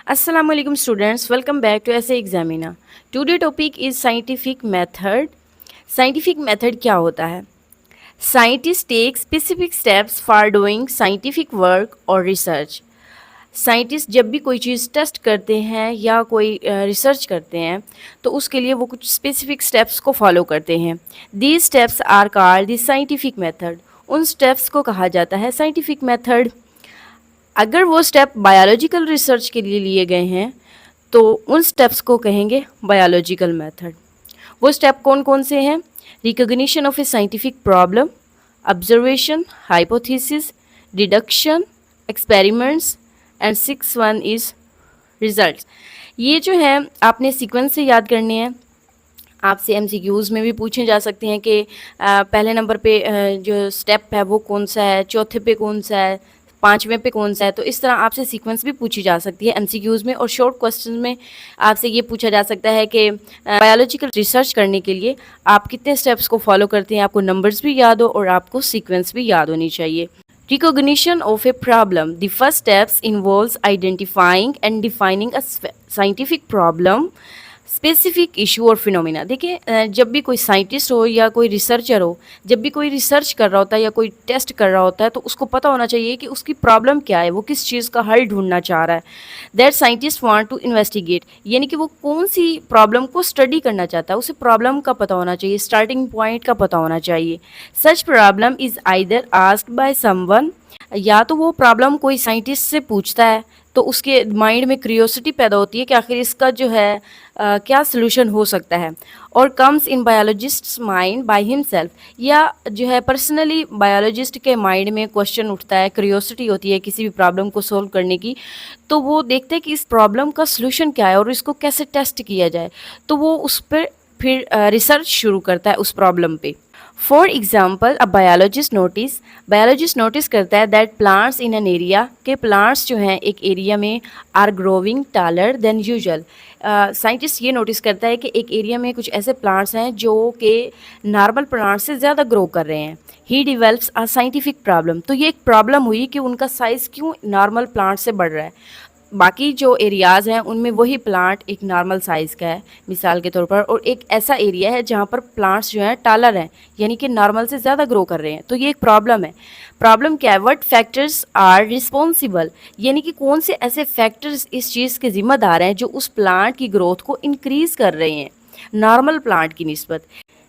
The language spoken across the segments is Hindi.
Assalamualaikum students, welcome back to ऐसे एग्जामिना। Today topic is scientific method. Scientific method क्या होता है? Scientist take specific steps for doing scientific work और रिसर्च। साइंटिस्ट जब भी कोई चीज़ टेस्ट करते हैं या कोई रिसर्च करते हैं तो उसके लिए वो कुछ स्पेसिफिक स्टेप्स को फॉलो करते हैं। These steps are called the scientific method. उन स्टेप्स को कहा जाता है साइंटिफिक मेथड। अगर वो स्टेप बायोलॉजिकल रिसर्च के लिए लिए गए हैं तो उन स्टेप्स को कहेंगे बायोलॉजिकल मेथड। वो स्टेप कौन कौन से हैं? Recognition of A scientific problem, observation, hypothesis, deduction, experiments and six one is results. ये जो है आपने सीक्वेंस से याद करने हैं। आपसे एमसीक्यूज़ में भी पूछे जा सकते हैं कि पहले नंबर पे जो स्टेप है वो कौन सा है, चौथे पे कौन सा है, पाँचवें पे कौन सा है। तो इस तरह आपसे सीक्वेंस भी पूछी जा सकती है एमसीक्यूज़ में। और शॉर्ट क्वेश्चन में आपसे ये पूछा जा सकता है कि बायोलॉजिकल रिसर्च करने के लिए आप कितने स्टेप्स को फॉलो करते हैं, आपको नंबर्स भी याद हो और आपको सीक्वेंस भी याद होनी चाहिए। Recognition of a problem. The first steps involves identifying and defining a scientific problem, specific issue और फिनोमिना। देखिए, जब भी कोई साइंटिस्ट हो या कोई रिसर्चर हो, जब भी कोई रिसर्च कर रहा होता है या कोई टेस्ट कर रहा होता है तो उसको पता होना चाहिए कि उसकी प्रॉब्लम क्या है, वो किस चीज़ का हल ढूंढना चाह रहा है। That scientist want to investigate, यानी कि वो कौन सी प्रॉब्लम को स्टडी करना चाहता है, उसे प्रॉब्लम का पता होना चाहिए, स्टार्टिंग पॉइंट का पता होना चाहिए। सच problem is either asked by someone, या तो वो प्रॉब्लम कोई साइंटिस्ट से पूछता है तो उसके माइंड में क्यूरियोसिटी पैदा होती है कि आखिर इसका जो है क्या सोल्यूशन हो सकता है। और comes in biologists mind by himself, या जो है पर्सनली बायोलॉजिस्ट के माइंड में क्वेश्चन उठता है, क्यूरियोसिटी होती है किसी भी प्रॉब्लम को सोल्व करने की। तो वो देखते हैं कि इस प्रॉब्लम का सोल्यूशन क्या है और इसको कैसे टेस्ट किया जाए। तो वो उस पर फिर रिसर्च शुरू करता है उस प्रॉब्लम पे। For example a biologist notice करता है that plants in an area, के प्लांट्स जो हैं एक एरिया में are growing taller than usual. Scientist ये नोटिस करता है कि एक एरिया में कुछ ऐसे प्लांट्स हैं जो कि नॉर्मल प्लांट से ज़्यादा ग्रो कर रहे हैं। ही डिवेल्प्स अ साइंटिफिक प्रॉब्लम, तो ये एक प्रॉब्लम हुई कि उनका साइज़ क्यों नॉर्मल प्लांट से बढ़ रहा है। बाकी जो एरियाज़ हैं उनमें वही प्लांट एक नॉर्मल साइज़ का है मिसाल के तौर पर, और एक ऐसा एरिया है जहाँ पर प्लांट्स जो हैं टालर हैं, यानी कि नॉर्मल से ज़्यादा ग्रो कर रहे हैं। तो ये एक प्रॉब्लम है। प्रॉब्लम क्या है? व्हाट फैक्टर्स आर रिस्पॉन्सिबल, यानी कि कौन से ऐसे फैक्टर्स इस चीज़ के ज़िम्मेदार हैं जो उस प्लांट की ग्रोथ को इंक्रीज़ कर रहे हैं नॉर्मल प्लांट की निस्बत।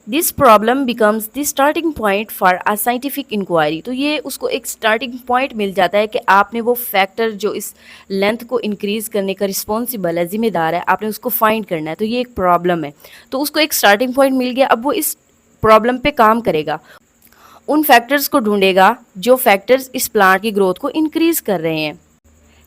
This problem becomes the starting point for a scientific inquiry. तो ये उसको एक स्टार्टिंग पॉइंट मिल जाता है कि आपने वो फैक्टर जो इस लेंथ को इंक्रीज़ करने का रिस्पॉन्सिबल है, जिम्मेदार है, आपने उसको फाइंड करना है। तो ये एक प्रॉब्लम है, तो उसको एक स्टार्टिंग पॉइंट मिल गया। अब वो इस प्रॉब्लम पे काम करेगा, उन फैक्टर्स को ढूंढेगा जो फैक्टर्स इस प्लांट की ग्रोथ को इंक्रीज़ कर रहे हैं।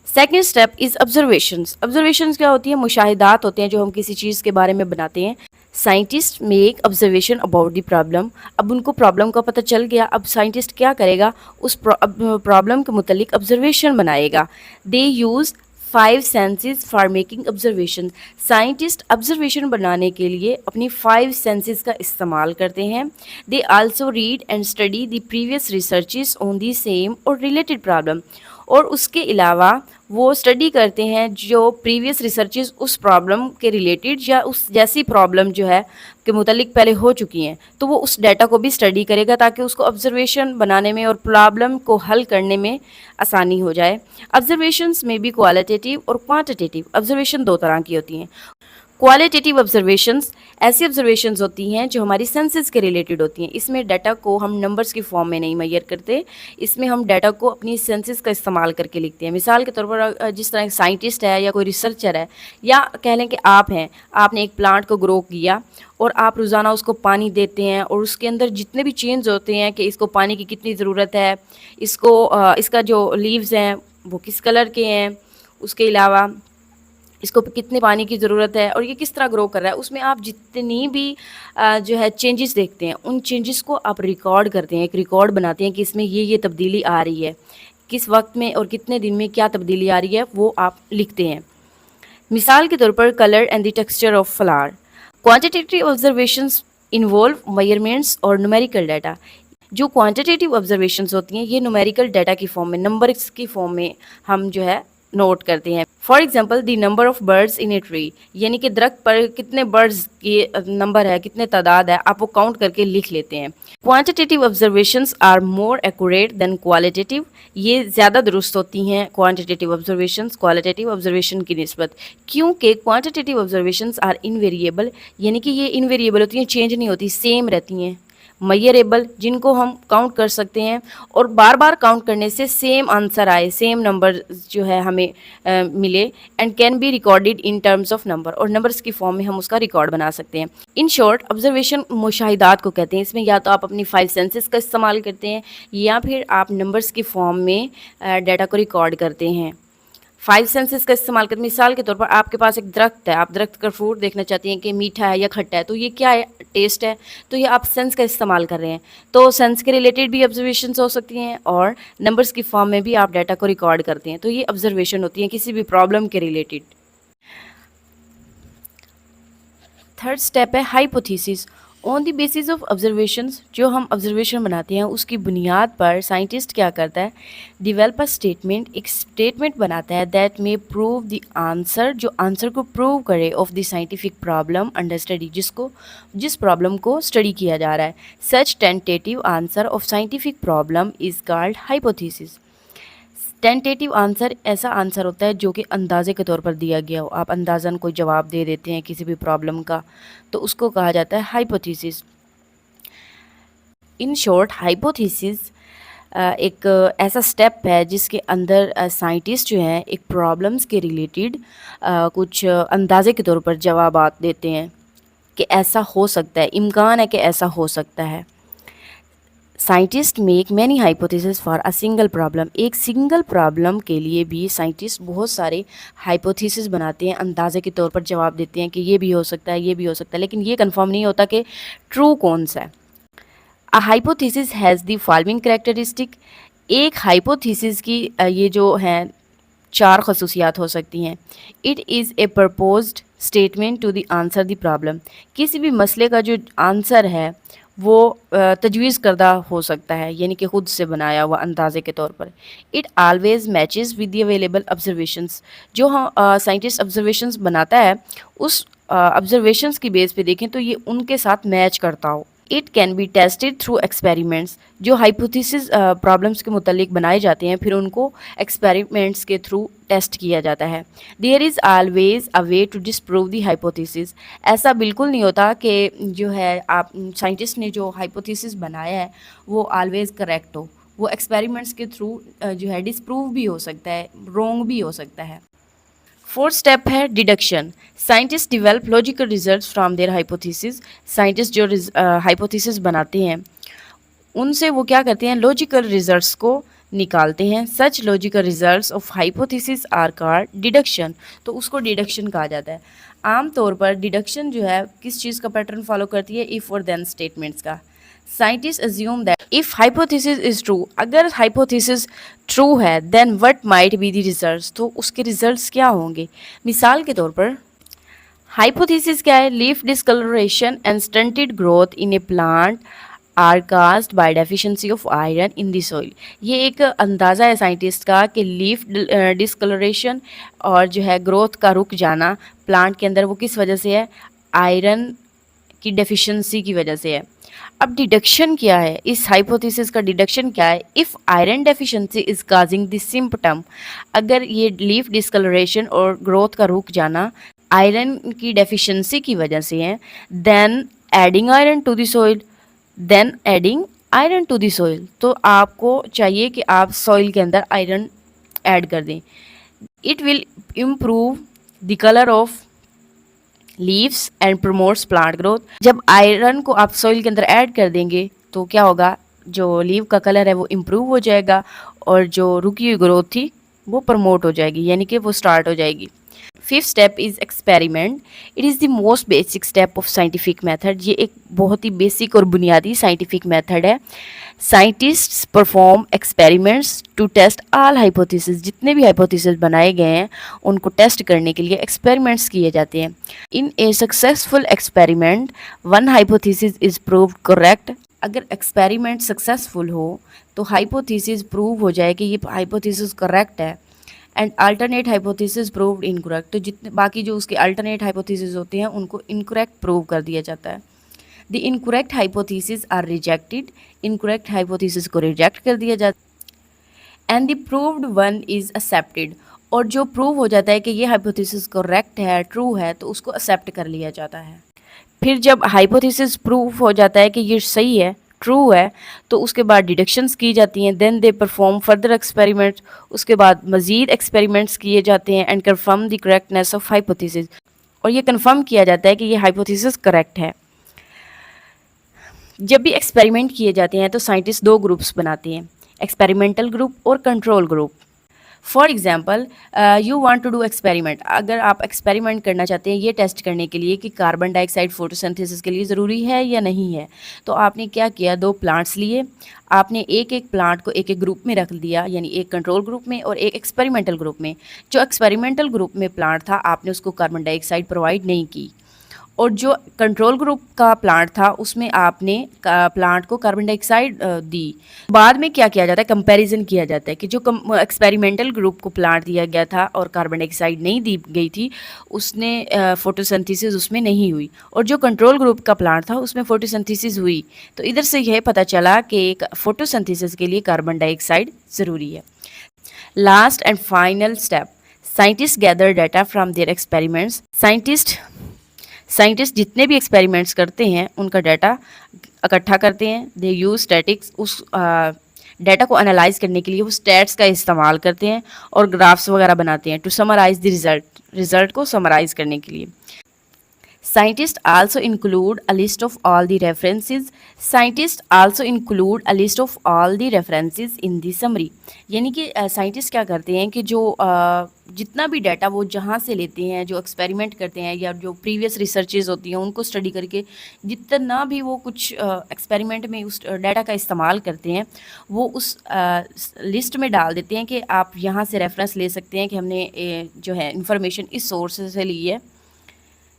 Second step is observations. Observations क्या होती है? मुशाहिदात होते हैं जो हम किसी चीज़ के बारे में बनाते हैं। Scientist make observation about the problem. अब उनको प्रॉब्लम का पता चल गया, अब साइंटिस्ट क्या करेगा? उस प्रॉब्लम के मुतालिक ऑब्जर्वेशन बनाएगा। They use 5 senses for making observation. Scientist observation बनाने के लिए अपनी 5 सेंसेस का इस्तेमाल करते हैं। They also read and study the previous researches on the same और रिलेटेड प्रॉब्लम। और उसके अलावा वो स्टडी करते हैं जो प्रीवियस रिसर्चेस उस प्रॉब्लम के रिलेटेड या उस जैसी प्रॉब्लम जो है के मुतालिक पहले हो चुकी हैं, तो वो उस डाटा को भी स्टडी करेगा ताकि उसको ऑब्जर्वेशन बनाने में और प्रॉब्लम को हल करने में आसानी हो जाए। ऑब्जर्वेशंस में भी क्वालिटेटिव और क्वांटिटेटिव ऑब्जर्वेशन दो तरह की होती हैं। क्वालिटेटिव ऑब्जर्वेशंस ऐसी ऑब्जर्वेशंस होती हैं जो हमारी सेंसेस के रिलेटेड होती हैं। इसमें डाटा को हम नंबर्स की फॉर्म में नहीं मेजर करते, इसमें हम डाटा को अपनी सेंसेस का इस्तेमाल करके लिखते हैं। मिसाल के तौर पर जिस तरह एक साइंटिस्ट है या कोई रिसर्चर है, या कह लें कि आप हैं, आपने एक प्लांट को ग्रो किया और आप रोज़ाना उसको पानी देते हैं और उसके अंदर जितने भी चेंज होते हैं कि इसको पानी की कितनी ज़रूरत है, इसका जो लीव्स हैं वो किस कलर के हैं, उसके अलावा इसको कितने पानी की ज़रूरत है और ये किस तरह ग्रो कर रहा है, उसमें आप जितनी भी जो है चेंजेस देखते हैं उन चेंजेस को आप रिकॉर्ड करते हैं, एक रिकॉर्ड बनाते हैं कि इसमें ये तब्दीली आ रही है, किस वक्त में और कितने दिन में क्या तब्दीली आ रही है वो आप लिखते हैं। मिसाल के तौर पर colour and the texture of flower. Quantitative observations involve measurements और न्यूमेरिकल डाटा। जो क्वांटिटेटिव ऑब्जर्वेशंस होती हैं ये न्यूमेरिकल डाटा की फॉर्म में, नंबर्स की फॉर्म में हम जो है नोट करते हैं। For example the number of birds in a tree, यानी कि दरख्त पर कितने बर्ड्स के नंबर है, कितने तादाद है, आप वो काउंट करके लिख लेते हैं। Quantitative observations are more accurate than qualitative, ये ज़्यादा दुरुस्त होती हैं क्वांटिटेटिव ऑब्जर्वेशंस क्वालिटेटिव ऑब्जर्वेशन की निस्बत, क्योंकि क्वांटिटेटिव ऑब्जर्वेशंस आर इनवेरिएबल, यानी कि ये इनवेरिएबल होती हैं, चेंज नहीं होती, सेम रहती हैं। मेजरेबल, जिनको हम काउंट कर सकते हैं और बार बार काउंट करने से सेम आंसर आए, सेम नंबर जो है हमें मिले, and can be recorded in terms of number, और नंबर्स की फॉर्म में हम उसका रिकॉर्ड बना सकते हैं। इन शॉर्ट ऑब्जर्वेशन मुशाहिदात को कहते हैं। इसमें या तो आप अपनी 5 सेंसेस का इस्तेमाल करते हैं या फिर आप नंबर्स की फॉर्म में डाटा को रिकॉर्ड करते हैं। 5 सेंसेस का इस्तेमाल करते, मिसाल के तौर पर आपके पास एक दरख्त है, आप दरख्त का फ्रूट देखना चाहती हैं कि मीठा है या खट्टा है, तो ये क्या है, टेस्ट है, तो ये आप सेंस का इस्तेमाल कर रहे हैं। तो सेंस के रिलेटेड भी ऑब्जर्वेशंस हो सकती हैं और नंबर्स की फॉर्म में भी आप डाटा को रिकॉर्ड करते हैं, तो ये ऑब्जर्वेशन होती है किसी भी प्रॉब्लम के रिलेटेड। थर्ड स्टेप है hypothesis. On the basis of observations, जो हम ऑब्जर्वेशन बनाते हैं उसकी बुनियाद पर साइंटिस्ट क्या करता है, डिवेल्प अ स्टेटमेंट, एक स्टेटमेंट बनाता है that may prove the answer, जो आंसर को प्रूव करे of the scientific problem under study, जिस प्रॉब्लम को स्टडी किया जा रहा है। Such tentative answer of scientific problem is called hypothesis. Tentative answer ऐसा आंसर होता है जो कि अंदाजे के तौर पर दिया गया हो, आप अंदाज़न कोई जवाब दे देते हैं किसी भी प्रॉब्लम का, तो उसको कहा जाता है हाइपोथेसिस। इन शॉर्ट हाइपोथेसिस एक ऐसा स्टेप है जिसके अंदर साइंटिस्ट जो हैं एक प्रॉब्लम्स के रिलेटेड कुछ अंदाजे के तौर पर जवाब देते हैं कि ऐसा हो सकता है, इम्कान है कि ऐसा हो सकता है। Scientist make many hypothesis for a single problem, एक सिंगल प्रॉब्लम के लिए भी साइंटिस्ट बहुत सारे हाइपोथेसिस बनाते हैं, अंदाजे के तौर पर जवाब देते हैं कि ये भी हो सकता है, ये भी हो सकता है, लेकिन ये कंफर्म नहीं होता कि ट्रू कौन सा है। A hypothesis has the following characteristic, एक हाइपोथेसिस की ये जो हैं 4 खसूसियात हो सकती हैं। It is a proposed statement to the answer the problem, किसी भी मसले का जो आंसर है वो तजवीज़ करदा हो सकता है, यानी कि ख़ुद से बनाया हुआ अंदाजे के तौर पर। It always matches with the available observations, जो हम साइंटिस्ट ऑब्जर्वेशंस बनाता है उस ऑब्जर्वेशंस की बेस पे देखें तो ये उनके साथ मैच करता हो। It can be tested through experiments, जो हाइपोथेसिस प्रॉब्लम्स के मुतालिक बनाए जाते हैं फिर उनको एक्सपेरिमेंट्स के थ्रू टेस्ट किया जाता है। There is always a way to disprove the hypothesis, ऐसा बिल्कुल नहीं होता कि जो है आप साइंटिस्ट ने जो हाइपोथेसिस बनाया है वो ऑलवेज करेक्ट हो, वो एक्सपेरिमेंट्स के थ्रू जो है डिसप्रूव भी हो सकता है, रॉन्ग भी हो सकता है। फोर्थ स्टेप है deduction. Scientist develop logical results from their hypothesis, scientist जो हाइपोथेसिस बनाते हैं उनसे वो क्या करते हैं, लॉजिकल रिजल्ट्स को निकालते हैं। Such logical results of hypothesis are called deduction, तो उसको डिडक्शन कहा जाता है। आम तौर पर डिडक्शन जो है किस चीज़ का पैटर्न फॉलो करती है, इफ़ और देन स्टेटमेंट्स का। Scientist assume that if hypothesis is true, अगर हाइपोथेसिस ट्रू है then what might be the results, तो उसके रिजल्ट्स क्या होंगे। मिसाल के तौर पर हाइपोथेसिस क्या है, leaf discoloration and stunted growth in a plant are caused by deficiency of iron in the soil. ये एक अंदाज़ा है साइंटिस्ट का कि लीफ डिस्कलरेशन और जो है ग्रोथ का रुक जाना प्लांट के अंदर वो किस वजह से है, आयरन की डेफिशिएंसी की वजह से है। अब डिडक्शन क्या है, इस हाइपोथेसिस का डिडक्शन क्या है, if iron deficiency is causing this symptom, अगर ये लीफ डिस्कलरेशन और ग्रोथ का रुक जाना आयरन की डेफिशिएंसी की वजह से है, then adding iron to the soil, then adding iron to the soil, तो आपको चाहिए कि आप सॉइल के अंदर आयरन ऐड कर दें। It will improve the colour of leaves and promotes plant growth, जब आयरन को आप सॉइल के अंदर ऐड कर देंगे तो क्या होगा, जो लीव का कलर है वो इम्प्रूव हो जाएगा और जो रुकी हुई ग्रोथ थी वो प्रमोट हो जाएगी, यानी कि वो स्टार्ट हो जाएगी। Fifth step is experiment. It is the most basic step of scientific method, ये एक बहुत ही बेसिक और बुनियादी साइंटिफिक मेथड है। Scientists perform experiments to test all hypothesis, जितने भी हाइपोथेसिस बनाए गए हैं उनको टेस्ट करने के लिए एक्सपेरिमेंट्स किए जाते हैं। In a successful experiment one hypothesis is proved correct, अगर एक्सपेरिमेंट सक्सेसफुल हो तो हाइपोथेसिस प्रूव हो जाए कि ये हाइपोथेसिस करेक्ट है, and alternate hypothesis proved incorrect. तो जितने बाकी जो उसके अल्टरनेट हाइपोथेसिस होते हैं उनको इनकरेक्ट प्रूव कर दिया जाता है। The incorrect hypothesis are rejected, incorrect hypothesis को रिजेक्ट कर दिया जाता है। And the proved one is accepted, और जो प्रूव हो जाता है कि ये हाइपोथेसिस करेक्ट है, ट्रू है, तो उसको एक्सेप्ट कर लिया जाता है। फिर जब हाइपोथेसिस प्रूव हो जाता है कि ये सही है, ट्रू है, तो उसके बाद डिडक्शंस की जाती हैं। Then they perform further experiments, उसके बाद मज़ीद एक्सपेरिमेंट्स किए जाते हैं and confirm the correctness of hypothesis, और ये कंफर्म किया जाता है कि ये हाइपोथेसिस करेक्ट है। जब भी एक्सपेरिमेंट किए जाते हैं तो साइंटिस्ट दो ग्रुप्स बनाते हैं, एक्सपेरिमेंटल ग्रुप और control group. For example, you want to do experiment, अगर आप एक्सपेरिमेंट करना चाहते हैं ये टेस्ट करने के लिए कि कार्बन डाइऑक्साइड फोटोसिंथेसिस के लिए ज़रूरी है या नहीं है, तो आपने क्या किया, दो प्लांट्स लिए, आपने एक एक प्लांट को एक एक ग्रुप में रख दिया, यानी एक कंट्रोल ग्रुप में और एक एक्सपेरिमेंटल ग्रुप में। जो एक्सपेरिमेंटल ग्रुप में प्लांट था आपने उसको कार्बन डाइऑक्साइड प्रोवाइड नहीं की, और जो कंट्रोल ग्रुप का प्लांट था उसमें आपने प्लांट को कार्बन डाइऑक्साइड दी। बाद में क्या किया जाता है, कंपैरिजन किया जाता है कि जो एक्सपेरिमेंटल ग्रुप को प्लांट दिया गया था और कार्बन डाइऑक्साइड नहीं दी गई थी, उसने फोटोसिंथेसिस उसमें नहीं हुई, और जो कंट्रोल ग्रुप का प्लांट था उसमें फोटोसिंथेसिस हुई। तो इधर से यह पता चला कि फोटोसिंथेसिस के लिए कार्बन डाइऑक्साइड ज़रूरी है। Last and final step, scientist gather data from their experiments. Scientist जितने भी एक्सपेरिमेंट्स करते हैं उनका डाटा इकट्ठा करते हैं। दे यूज स्टैटिक्स, उस डाटा को एनालाइज करने के लिए वो स्टैट्स का इस्तेमाल करते हैं और ग्राफ्स वगैरह बनाते हैं टू समराइज द रिजल्ट को समराइज करने के लिए। Scientists also include a list of all the references. Scientists also include a list of all the references in the summary. यानी कि साइंटिस्ट क्या करते हैं कि जो जितना भी डाटा वो जहाँ से लेते हैं, जो एक्सपेरिमेंट करते हैं या जो प्रीवियस रिसर्चेज होती हैं उनको स्टडी करके जितना भी वो कुछ एक्सपेरिमेंट में उस डाटा का इस्तेमाल करते हैं वो उस लिस्ट में डाल देते हैं कि आप यहाँ से रेफरेंस ले सकते हैं कि हमने जो है इंफॉर्मेशन इस सोर्स से ली है।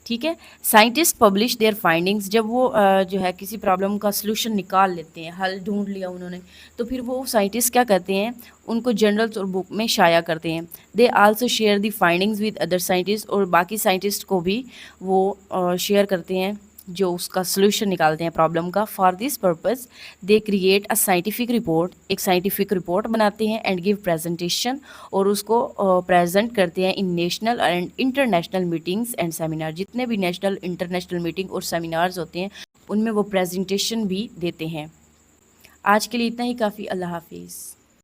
ठीक है, साइंटिस्ट पब्लिश देयर फाइंडिंग्स, जब वो जो है किसी प्रॉब्लम का सलूशन निकाल लेते हैं, हल ढूंढ लिया उन्होंने, तो फिर वो साइंटिस्ट क्या करते हैं, उनको जर्नल्स और बुक में शाया करते हैं। They also share the findings with other scientist, और बाकी साइंटिस्ट को भी वो शेयर करते हैं जो उसका सलूशन निकालते हैं प्रॉब्लम का। For this purpose they create a scientific report, एक साइंटिफिक रिपोर्ट बनाते हैं एंड गिव प्रेजेंटेशन, और उसको प्रेजेंट करते हैं in national and international meetings and seminar. जितने भी नेशनल इंटरनेशनल मीटिंग और सेमिनार्स होते हैं उनमें वो प्रेजेंटेशन भी देते हैं। आज के लिए इतना ही काफ़ी। अल्लाह हाफिज़।